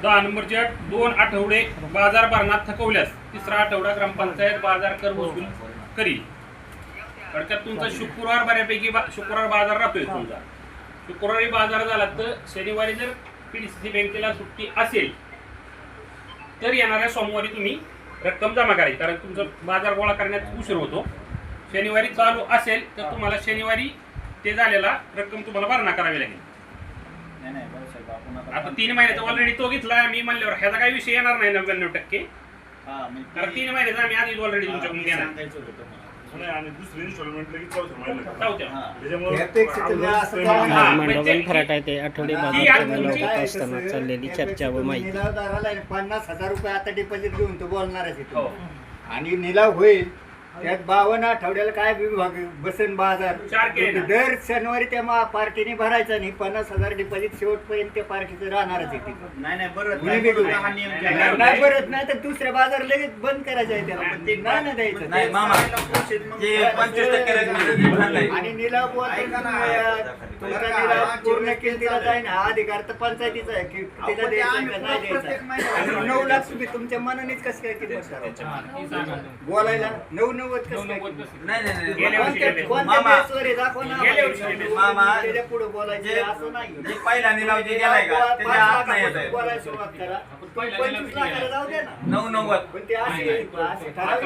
10 नंबरची अट 2 आठवडे बाजार भरणात थकवल्यास तिसरा आठवडा ग्रामपंचायत बाजार कर वसूल करील. थोडक्यात तुमचा शुक्रवार बऱ्यापैकी शुक्रवार बाजार राहतोय तुमचा. शुक्रवारी बाजार झाला तर शनिवारी जर PDCC बँकेला सुट्टी असेल तर येणाऱ्या सोमवारी तुम्ही रक्कम जमा करायची, कारण तुमचा बाजार गोळा करण्यात उशीर होतो. शनिवारी चालू असेल तर तुम्हाला शनिवारी ते झालेला रक्कम तुम्हाला भरणा करावी लागेल. आता 3 महिन्याचा ऑलरेडी तो घेतला मी म्हणल्यावर ह्याचा काही विषय येणार नाही 99%. कारण 3 महिन्याचा आम्ही आधीच ऑलरेडी तुमच्याकडून घेणार. आणि दुसरी इन्स्टॉलमेंट लगेच चौथ्या महिन्याला. मांडवगण फराट आहे ते आठवडे बाजार असताना चाललेली चर्चा व माहिती. निलावदाराला 50,000 रुपये आता डिपॉझिट घेऊन तो बोलणारच आहे. आणि निलाव होईल त्यात 52 आठवड्याला काय विभाग बसन बाजार दर शनिवारी त्या पार्टीने भरायचा नाही. 50,000 डिपॉझिट शेवटपर्यंत त्या पार्टीचं राहणारच आहे. नाही बरं नाही भरत नाही तर दुसऱ्या बाजार लगेच बंद करायचं आहे त्याला. नाही द्यायचं नाही मामा जे 25% आणि निलाव तुमचा निलाव पूर्ण केंद्राला जाय ना अधिकार तर पंचायतीचा आहे की तिला द्यायचं का नाही द्यायचं. 9 लाख रुपये तुमच्या मनानेच कसं काय किंमत करायचं बोलायला 9 पुढे बोलायचे असं नाही. पहिला निलाव जे गेलाय का त्याच्या आत नाही येत आहे. बोलायला सुरुवात करा. 25 लाखाला जाऊ दे ना. 990 पण ते असे ठराविक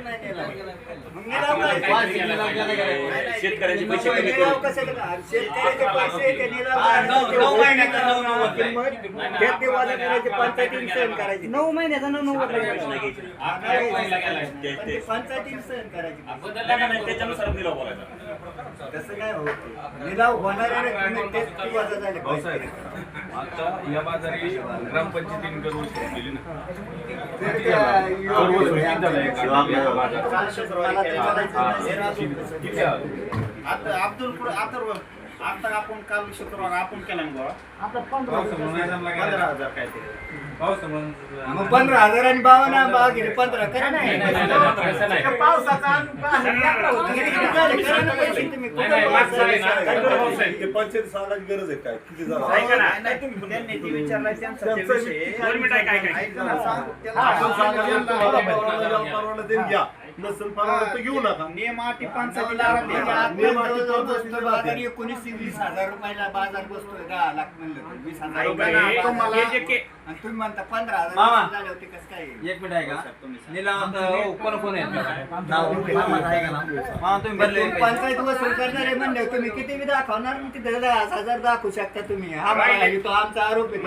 नाही नेला. मग निलाव काय? शेतकऱ्याचे पैसे कमी निलाव करू. कसं करणार? शेतकऱ्याचे पैसे ते निलाव 9 महिन्याचा 990 किंमत त्यात ते वादा करायचे पंचायतीने सहन करायची. 9 महिन्याचा 990 पंचायतीने सहन करायची. त्याच्यानुसार निलाव बोलायचा. तसं काय होत निलाव होणाऱ्या रकमेत तेच ती वजा झाले पाहिजे. आता या बाजारी ग्रामपंचायतीने कर वसूल केली ना. तर त्या कर वसूल किती झालंय का बाजार? आता आता आपण काल शुक्रवार आपण केला ना गोळा आपला मैदानला 15,000 काय ते मग 15,000 आणि 52 बाग गेले 15 करा नाही. पावसाचा पंचायत सांगायची गरज आहे काय किती झालं? ऐका ना. त्यांनी ती विचारला त्यांचा ते विषय 2 मिनिटं ऐका. आपण सांगायचं तुम्हाला परवाना देऊन घ्या. नसेल परवाना तर घेऊ नका. नियम अटी पंचायतीला बाजार 19-20,000 रुपयाला बाजार बसतोय 10 लाख म्हणलं 20,000 आणि तुम्ही म्हणता 15,000 झाले होते कसं काय? एक मिनिट आहे का निलाव कोण कोण आहे नाव मामा आहे का नाव मामा तुम्ही भरले पंचायत वसूल करणारे म्हणले तुम्ही किती बी दाखवणार तिथे 10,000 दाखवू शकता तुम्ही. हा तो आमचा आरोप आहे.